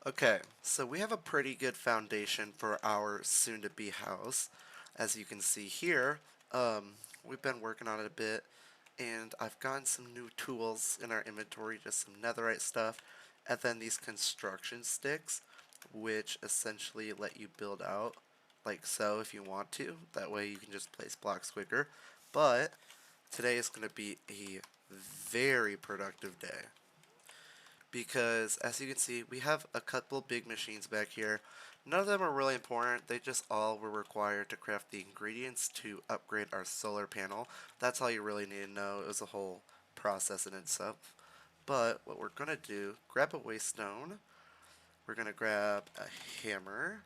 Okay, so we have a pretty good foundation for our soon-to-be house. As you can see here, we've been working on it a bit, and I've gotten some new tools in our inventory, just some netherite stuff, and then these construction sticks, which essentially let you build out like so if you want to. That way you can just place blocks quicker. But today is going to be a very productive day because as you can see we have a couple big machines back here. None of them are really important, they just all were required to craft the ingredients to upgrade our solar panel. That's all you really need to know. It was a whole process in itself. But what we're going to do, grab a waste stone, we're going to grab a hammer,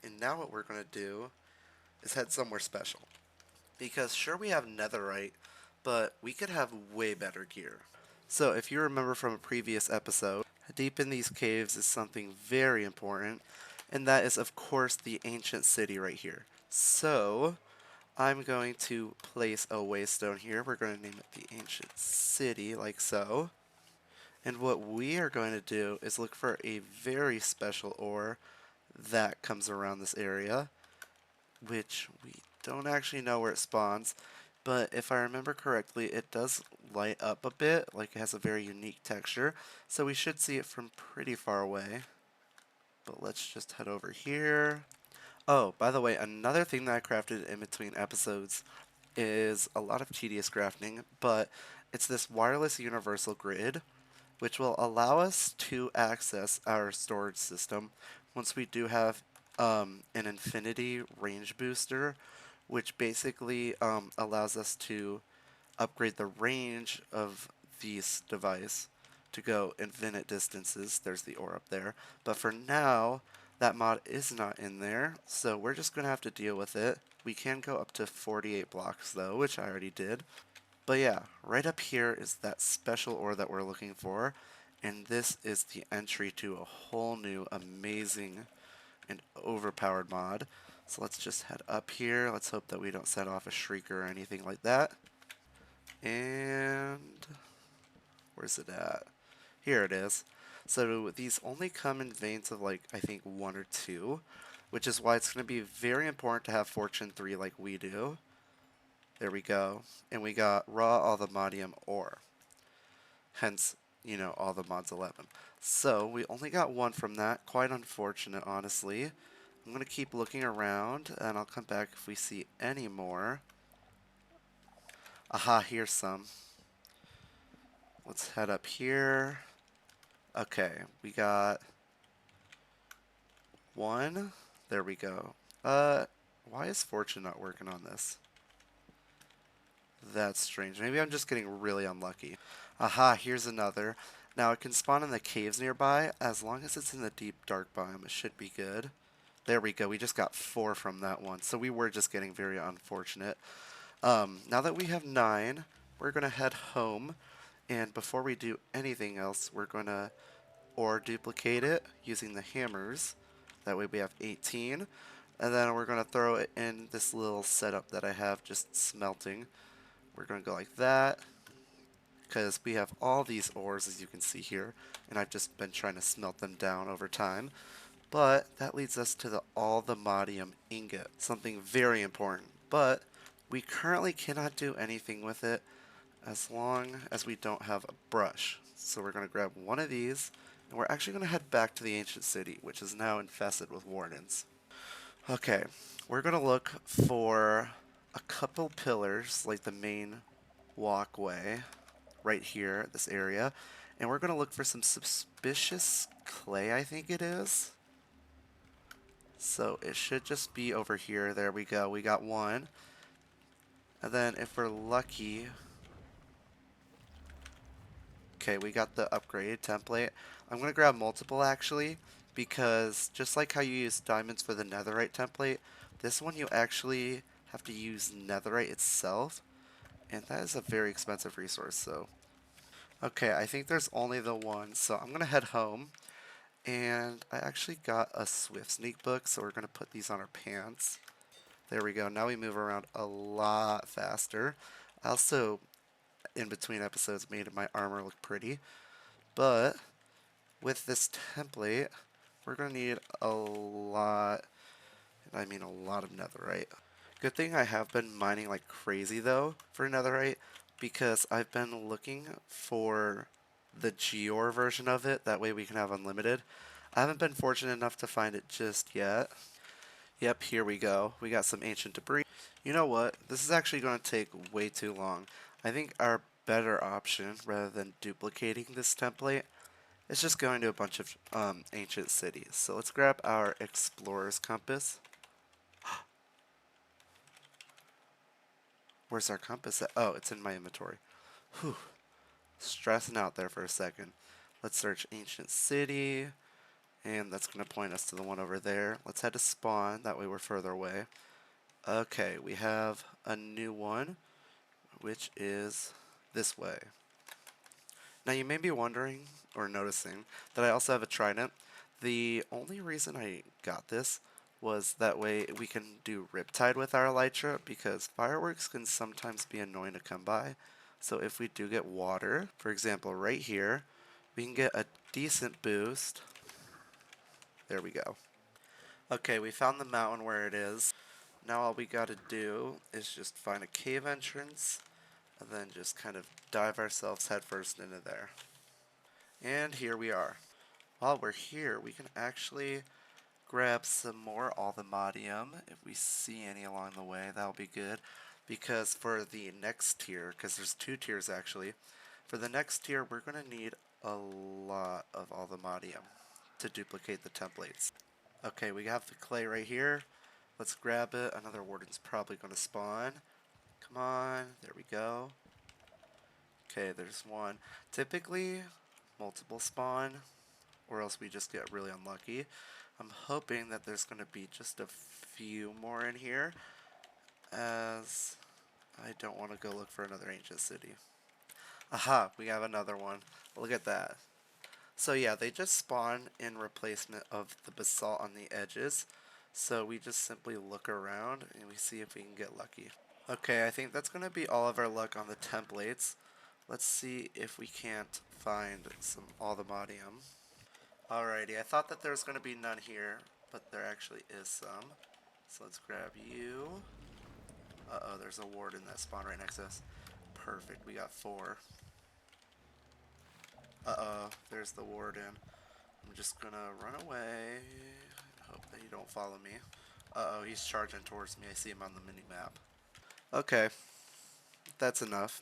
and now what we're going to do is head somewhere special. Because sure we have netherite, but we could have way better gear. So if you remember from a previous episode, deep in these caves is something very important, and that is of course the ancient city right here. So I'm going to place a waystone here. We're going to name it the ancient city, like so. And what we are going to do is look for a very special ore that comes around this area, which we don't actually know where it spawns, but if I remember correctly, it does light up a bit, like it has a very unique texture, so we should see it from pretty far away. But let's just head over here. Oh, by the way, another thing that I crafted in between episodes is a lot of tedious crafting, but it's this wireless universal grid, which will allow us to access our storage system once we do have an infinity range booster, which basically allows us to upgrade the range of this device to go infinite distances. There's the ore up there. But for now, that mod is not in there, so we're just going to have to deal with it. We can go up to 48 blocks though, which I already did. But yeah, right up here is that special ore that we're looking for, and this is the entry to a whole new amazing and overpowered mod. So let's just head up here. Let's hope that we don't set off a shrieker or anything like that. And where's it at? Here it is. So these only come in veins of like I think one or two, which is why it's going to be very important to have Fortune 3 like we do. There we go. And we got raw AllTheModium ore. Hence, all the mods 11. So we only got one from that. Quite unfortunate, honestly. I'm going to keep looking around, and I'll come back if we see any more. Aha, here's some. Let's head up here. Okay, we got one. There we go. Why is Fortune not working on this? That's strange. Maybe I'm just getting really unlucky. Aha, here's another. Now it can spawn in the caves nearby. As long as it's in the deep dark biome, it should be good. There we go. We just got 4 from that one. So we were just getting very unfortunate. Now that we have 9, we're going to head home. And before we do anything else, we're going to ore duplicate it using the hammers. That way we have 18. And then we're going to throw it in this little setup that I have just smelting. We're going to go like that, because we have all these ores as you can see here, and I've just been trying to smelt them down over time. But that leads us to the AllTheModium ingot, something very important. But we currently cannot do anything with it as long as we don't have a brush. So we're going to grab one of these, and we're actually going to head back to the ancient city, which is now infested with wardens. Okay, we're going to look for a couple pillars, like the main walkway right here, this area, and we're going to look for some suspicious clay, I think it is. So it should just be over here. There we go. We got one. And then if we're lucky... Okay, we got the upgraded template. I'm going to grab multiple actually, because just like how you use diamonds for the netherite template, this one you actually have to use netherite itself, and that is a very expensive resource. So okay, I think there's only the one, so I'm going to head home. And I actually got a Swift Sneak book, so we're going to put these on our pants. There we go. Now we move around a lot faster. I also, in between episodes, made my armor look pretty. But with this template, we're going to need a lot, I mean a lot of netherite. Good thing I have been mining like crazy though for netherite because I've been looking for the Geor version of it. That way we can have unlimited. I haven't been fortunate enough to find it just yet. Yep, here we go. We got some ancient debris. You know what? This is actually going to take way too long. I think our better option, rather than duplicating this template, is just going to a bunch of ancient cities. So let's grab our explorer's compass. Where's our compass at? Oh, it's in my inventory. Whew. Stressing out there for a second. Let's search ancient city. And that's going to point us to the one over there. Let's head to spawn. That way we're further away. Okay, we have a new one, which is this way. Now you may be wondering, or noticing, that I also have a trident. The only reason I got this was that way we can do Riptide with our elytra, because fireworks can sometimes be annoying to come by. So if we do get water, for example right here, we can get a decent boost. There we go. Okay, we found the mountain where it is. Now all we gotta do is just find a cave entrance and then just kind of dive ourselves headfirst into there. And here we are. While we're here, we can actually grab some more AllTheModium if we see any along the way. That'll be good. Because for the next tier, because there's two tiers actually, for the next tier we're going to need a lot of AllTheModium to duplicate the templates. Okay, we have the clay right here. Let's grab it. Another warden's probably going to spawn. Come on, there we go. Okay, there's one. Typically, multiple spawn, or else we just get really unlucky. I'm hoping that there's going to be just a few more in here, as I don't want to go look for another ancient city. Aha, we have another one. Look at that. So yeah, they just spawn in replacement of the basalt on the edges. So we just simply look around and we see if we can get lucky. Okay, I think that's going to be all of our luck on the templates. Let's see if we can't find some AllTheModium. Alrighty, I thought that there was going to be none here, but there actually is some. So let's grab you. Uh-oh, there's a warden that spawned right next to us. Perfect, we got 4. Uh-oh, there's the warden. I'm just gonna run away. Hope that you don't follow me. Uh-oh, he's charging towards me. I see him on the mini-map. Okay, that's enough.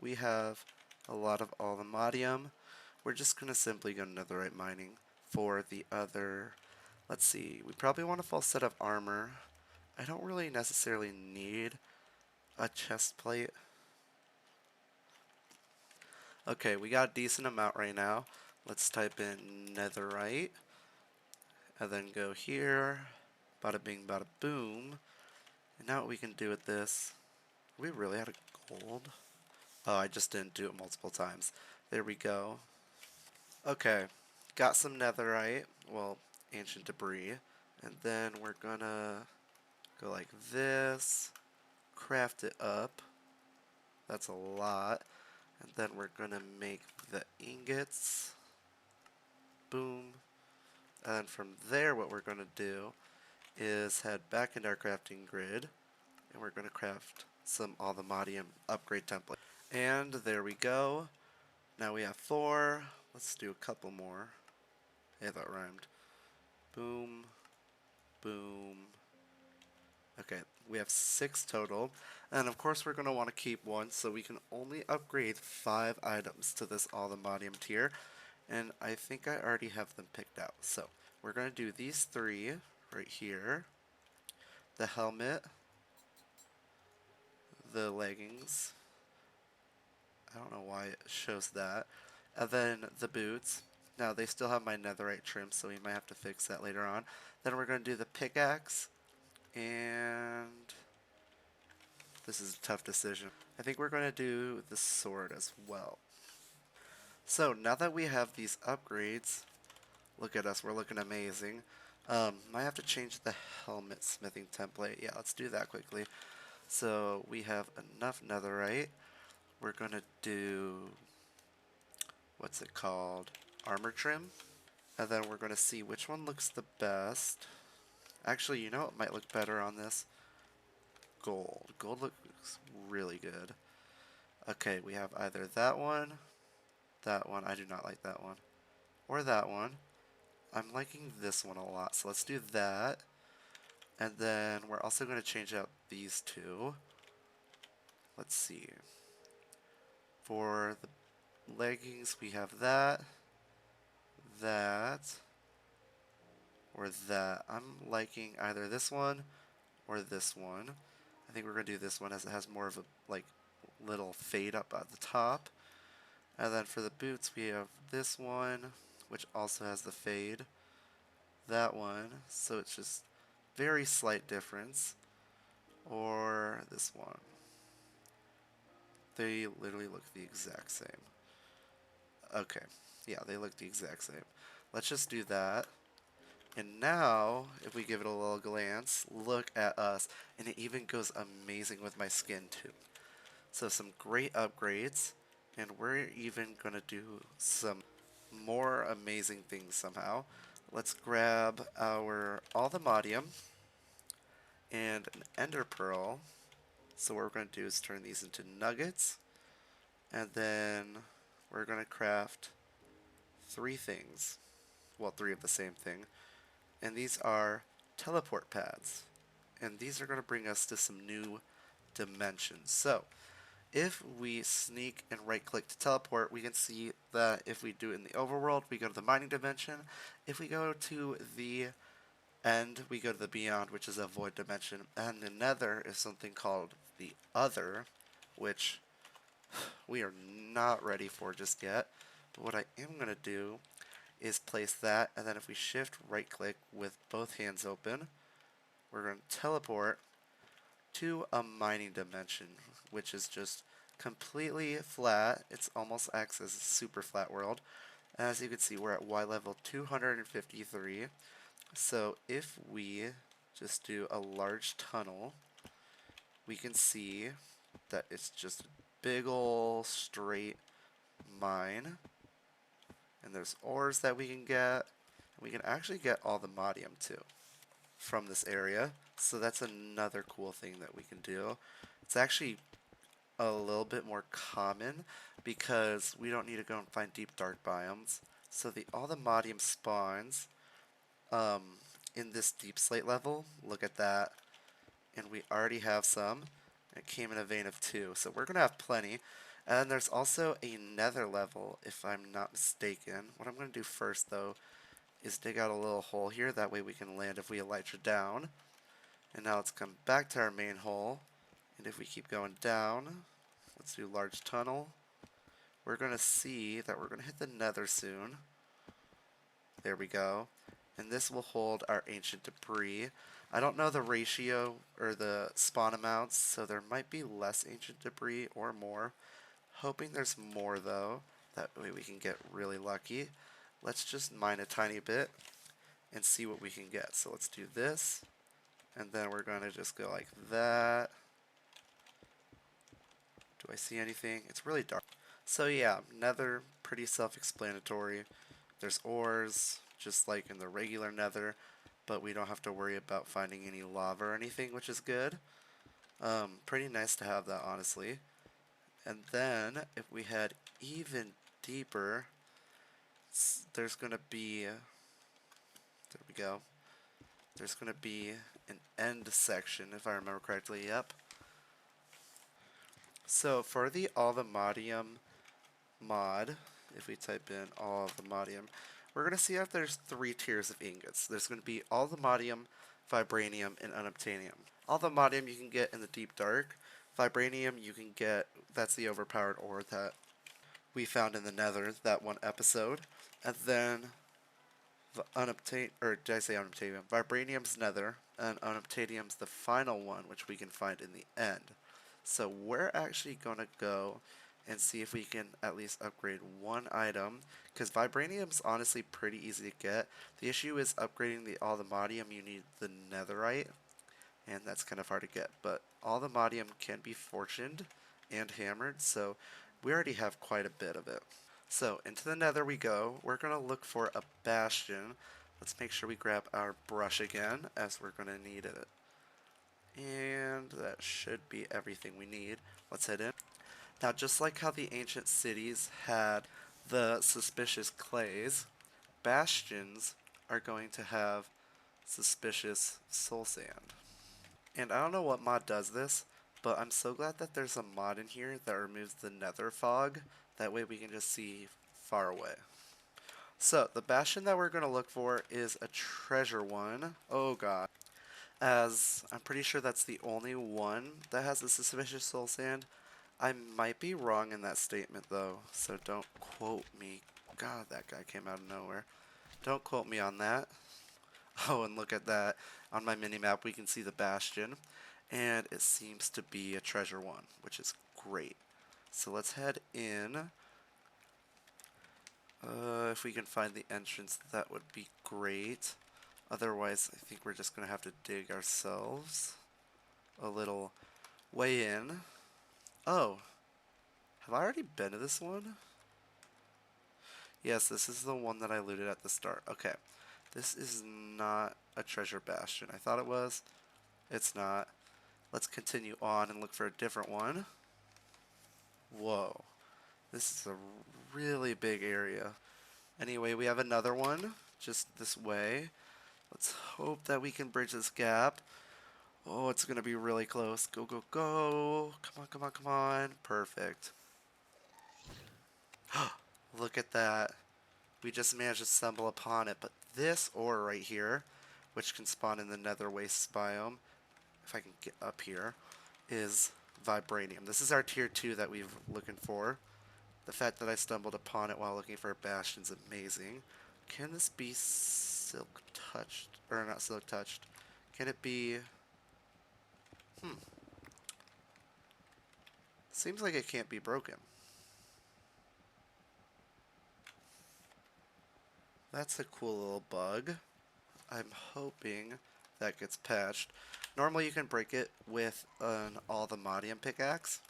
We have a lot of AllTheModium. We're just gonna simply go netherite mining for the other. Let's see, we probably want a full set of armor. I don't really necessarily need a chest plate. Okay, we got a decent amount right now. Let's type in netherite and then go here. Bada bing, bada boom. And now what we can do with this, we really had a gold. Oh, I just didn't do it multiple times. There we go. Okay, got some netherite, well, ancient debris. And then we're gonna go like this, craft it up. That's a lot. And then we're gonna make the ingots. Boom. And then from there, what we're gonna do is head back into our crafting grid, and we're gonna craft some AllTheModium upgrade template. And there we go. Now we have 4. Let's do a couple more. Hey, that rhymed. Boom. Boom. Okay, we have 6 total. And of course we're going to want to keep 1, so we can only upgrade 5 items to this AllTheModium tier. And I think I already have them picked out. So we're going to do these 3 right here. The helmet. The leggings. I don't know why it shows that. And then the boots. Now they still have my netherite trim, so we might have to fix that later on. Then we're going to do the pickaxe. And this is a tough decision. I think we're going to do the sword as well. So now that we have these upgrades, look at us, we're looking amazing. Might have to change the helmet smithing template. Yeah, let's do that quickly. So we have enough netherite. We're going to do, what's it called? Armor trim. And then we're going to see which one looks the best. Actually, you know what might look better on this? Gold. Gold looks really good. Okay, we have either that one, that one. I do not like that one. Or that one. I'm liking this one a lot, so let's do that. And then we're also going to change out these two. Let's see. For the leggings, we have that, that, or that. I'm liking either this one or this one. I think we're going to do this one as it has more of a like little fade up at the top. And then for the boots, we have this one, which also has the fade. That one, so it's just very slight difference. Or this one. They literally look the exact same. Okay, yeah, they look the exact same. Let's just do that. And now, if we give it a little glance, look at us. And it even goes amazing with my skin too. So some great upgrades. And we're even going to do some more amazing things somehow. Let's grab our AllTheModium and an Ender Pearl. So what we're going to do is turn these into nuggets. And then we're going to craft three things. Well, three of the same thing. And these are teleport pads. And these are going to bring us to some new dimensions. So, if we sneak and right click to teleport, we can see that if we do it in the overworld, we go to the mining dimension. If we go to the end, we go to the beyond, which is a void dimension. And the nether is something called the other, which we are not ready for just yet. But what I am going to do is place that, and then if we shift right click with both hands open, we're going to teleport to a mining dimension, which is just completely flat. It's almost acts as a super flat world. As you can see, we're at Y level 253. So if we just do a large tunnel, we can see that it's just a big ol' straight mine. And there's ores that we can get. We can actually get AllTheModium too from this area. So that's another cool thing that we can do. It's actually a little bit more common because we don't need to go and find deep dark biomes. So the AllTheModium spawns um, in this deep slate level. Look at that. And we already have some. It came in a vein of 2. So we're going to have plenty. And there's also a nether level, if I'm not mistaken. What I'm going to do first, though, is dig out a little hole here. That way we can land if we elytra down. And now let's come back to our main hole. And if we keep going down, let's do large tunnel. We're going to see that we're going to hit the nether soon. There we go. And this will hold our ancient debris. I don't know the ratio or the spawn amounts, so there might be less ancient debris or more. Hoping there's more though. That way we can get really lucky. Let's just mine a tiny bit and see what we can get. So let's do this. And then we're going to just go like that. Do I see anything? It's really dark. So yeah, nether, pretty self-explanatory. There's ores, just like in the regular nether, but we don't have to worry about finding any lava or anything, which is good. Pretty nice to have that, honestly. And then, if we head even deeper, there's going to be, there we go, there's going to be an end section, if I remember correctly, yep. So, for the AllTheModium mod, if we type in AllTheModium, we're going to see that there's 3 tiers of ingots. There's going to be AllTheModium, Vibranium, and Unobtainium. AllTheModium you can get in the deep dark. Vibranium you can get, that's the overpowered ore that we found in the nether, that one episode. And then or did I say Unobtainium? Vibranium's nether, and Unobtainium's the final one, which we can find in the end. So we're actually going to go and see if we can at least upgrade one item, because Vibranium's honestly pretty easy to get. The issue is upgrading the AllTheModium, you need the netherite, and that's kind of hard to get. But AllTheModium can be fortuned and hammered, so we already have quite a bit of it. So into the nether we go. We're going to look for a bastion. Let's make sure we grab our brush again, as we're going to need it. And that should be everything we need. Let's head in. Now, just like how the ancient cities had the suspicious clays, bastions are going to have suspicious soul sand. And I don't know what mod does this, but I'm so glad that there's a mod in here that removes the nether fog. That way we can just see far away. So, the bastion that we're going to look for is a treasure one. Oh god. As I'm pretty sure that's the only one that has a suspicious soul sand. I might be wrong in that statement though, so don't quote me. God, that guy came out of nowhere. Don't quote me on that. Oh, and look at that. On my mini-map we can see the bastion, and it seems to be a treasure one, which is great. So let's head in. If we can find the entrance, that would be great. Otherwise, I think we're just going to have to dig ourselves a little way in. Oh, have I already been to this one? Yes, this is the one that I looted at the start. Okay, this is not a treasure bastion. I thought it was. It's not. Let's continue on and look for a different one. Whoa, this is a really big area. Anyway, we have another one just this way. Let's hope that we can bridge this gap. Oh, it's going to be really close. Go, go, go. Come on, come on, come on. Perfect. Look at that. We just managed to stumble upon it. But this ore right here, which can spawn in the nether wastes biome, if I can get up here, is vibranium. This is our tier 2 that we've looking for. The fact that I stumbled upon it while looking for a bastion is amazing. Can this be silk touched? Or not silk touched. Can it be... Seems like it can't be broken. That's a cool little bug. I'm hoping that gets patched. Normally you can break it with an AllTheModium pickaxe.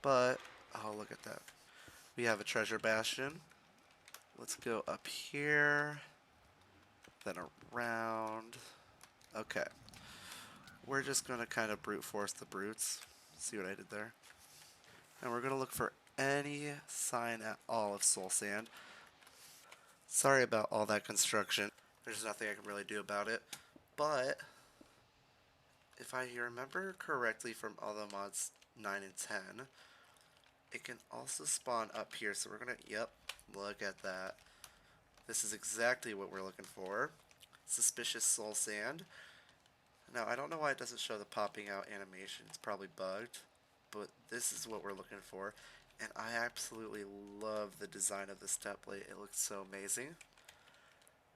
But, oh look at that. We have a treasure bastion. Let's go up here. Then around. Okay. We're just going to kind of brute force the brutes. See what I did there? And we're going to look for any sign at all of soul sand. Sorry about all that construction. There's nothing I can really do about it. But if I remember correctly from all the mods 9 and 10, it can also spawn up here. So we're going to, yep, look at that. This is exactly what we're looking for. Suspicious soul sand. Now, I don't know why it doesn't show the popping out animation. It's probably bugged. But this is what we're looking for. And I absolutely love the design of this template. It looks so amazing.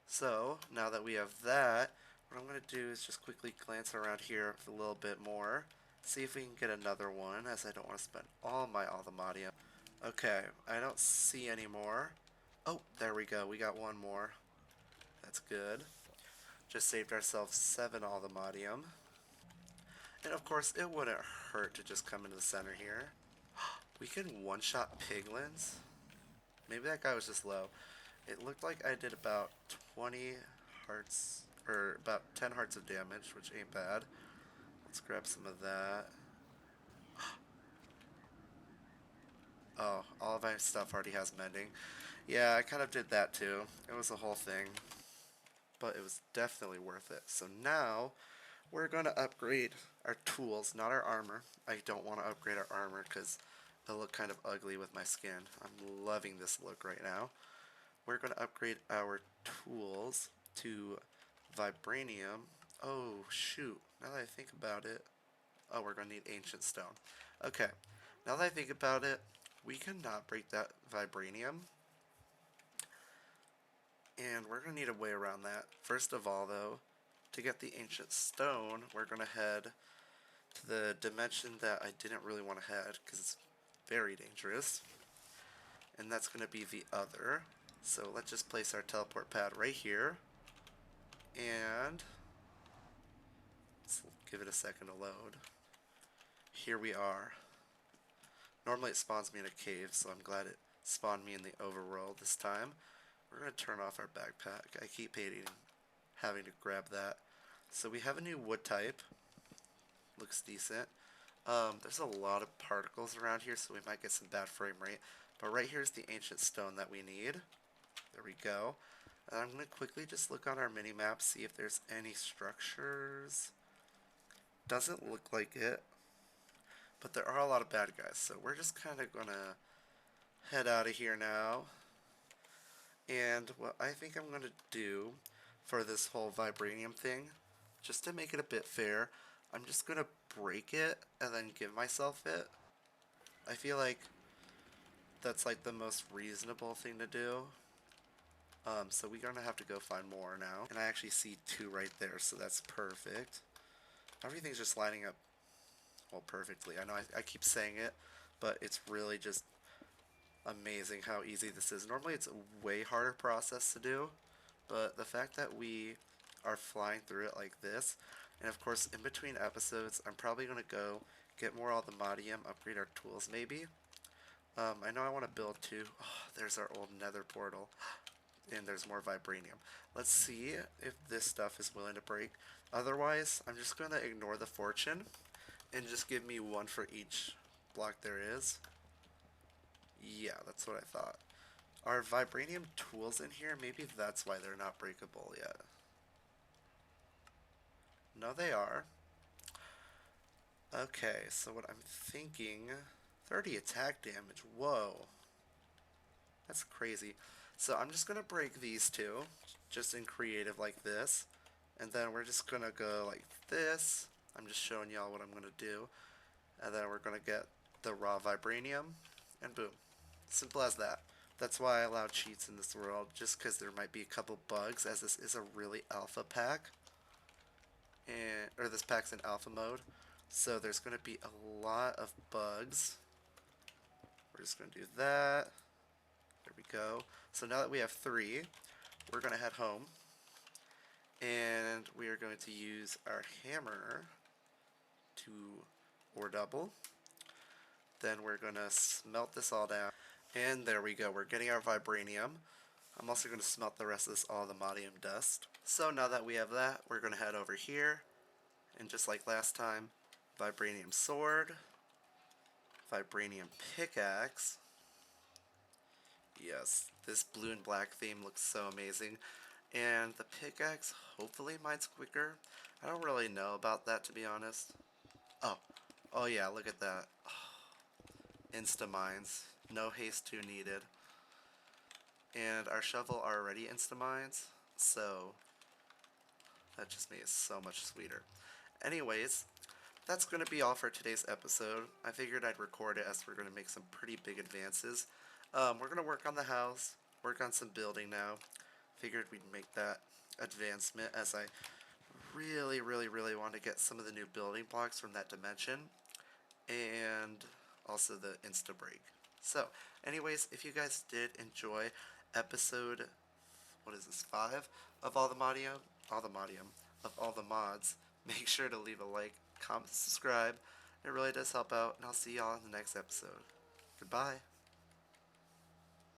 So, now that we have that, what I'm going to do is just quickly glance around here a little bit more. See if we can get another one, as I don't want to spend all my AllTheModium. Okay, I don't see any more. Oh, there we go. We got one more. That's good. Just saved ourselves 7 AllTheModium. And of course, it wouldn't hurt to just come into the center here. We can one-shot piglins? Maybe that guy was just low. It looked like I did about 20 hearts, or about 10 hearts of damage, which ain't bad. Let's grab some of that. Oh, all of my stuff already has mending. Yeah, I kind of did that too. It was a whole thing. But it was definitely worth it. So now, we're going to upgrade our tools, not our armor. I don't want to upgrade our armor because it'll look kind of ugly with my skin. I'm loving this look right now. We're going to upgrade our tools to vibranium. Oh, shoot. Now that I think about it. Oh, we're going to need ancient stone. Okay. Now that I think about it, we cannot break that vibranium. And we're going to need a way around that. First of all, though, to get the ancient stone, we're going to head to the dimension that I didn't really want to head because it's very dangerous. And that's going to be the other. So let's just place our teleport pad right here. And let's give it a second to load. Here we are. Normally it spawns me in a cave, so I'm glad it spawned me in the overworld this time. We're going to turn off our backpack. I keep having to grab that. So we have a new wood type. Looks decent. There's a lot of particles around here, so we might get some bad frame rate. But right here's the ancient stone that we need. There we go. And I'm going to quickly just look on our mini-map, see if there's any structures. Doesn't look like it. But there are a lot of bad guys, so we're just kind of going to head out of here now. And what I think I'm going to do for this whole vibranium thing, just to make it a bit fair, I'm just going to break it and then give myself it. I feel like that's like the most reasonable thing to do. So we're going to have to go find more now. And I actually see 2 right there, so that's perfect. Everything's just lining up, well, perfectly. I know I keep saying it, but it's really just amazing how easy this is. Normally it's a way harder process to do, but the fact that we are flying through it like this, and of course in between episodes I'm probably going to go get more AllTheModium, upgrade our tools maybe. I know I want to build too. Oh, there's our old nether portal. And there's more vibranium. Let's see if this stuff is willing to break. Otherwise, I'm just going to ignore the fortune and just give me 1 for each block there is. Yeah, that's what I thought. Are vibranium tools in here? Maybe that's why they're not breakable yet. No, they are. Okay, so what I'm thinking... 30 attack damage. Whoa. That's crazy. So I'm just going to break these 2, just in creative like this. And then we're just going to go like this. I'm just showing y'all what I'm going to do. And then we're going to get the raw vibranium. And boom. Simple as that. That's why I allow cheats in this world, just because there might be a couple bugs, as this is a really alpha pack. Or this pack's in alpha mode. So there's going to be a lot of bugs. We're just going to do that. There we go. So now that we have 3, we're going to head home. And we are going to use our hammer to ore double. Then we're going to smelt this all down. And there we go. We're getting our vibranium. I'm also going to smelt the rest of this AllTheModium dust. So now that we have that, we're going to head over here. And just like last time, vibranium sword, vibranium pickaxe. Yes, this blue and black theme looks so amazing. And the pickaxe, hopefully mine's quicker. I don't really know about that, to be honest. Oh yeah, look at that. Insta-mines. No haste 2 needed. And our shovel are already insta-mines, so that just made it so much sweeter. Anyways, that's going to be all for today's episode. I figured I'd record it as we're going to make some pretty big advances. We're going to work on the house, work on some building now. Figured we'd make that advancement, as I really want to get some of the new building blocks from that dimension, and also the insta break. So anyways, if you guys did enjoy episode, what is this, 5 of AllTheModium of all the mods, make sure to leave a like, comment, subscribe. It really does help out, and I'll see y'all in the next episode. Goodbye.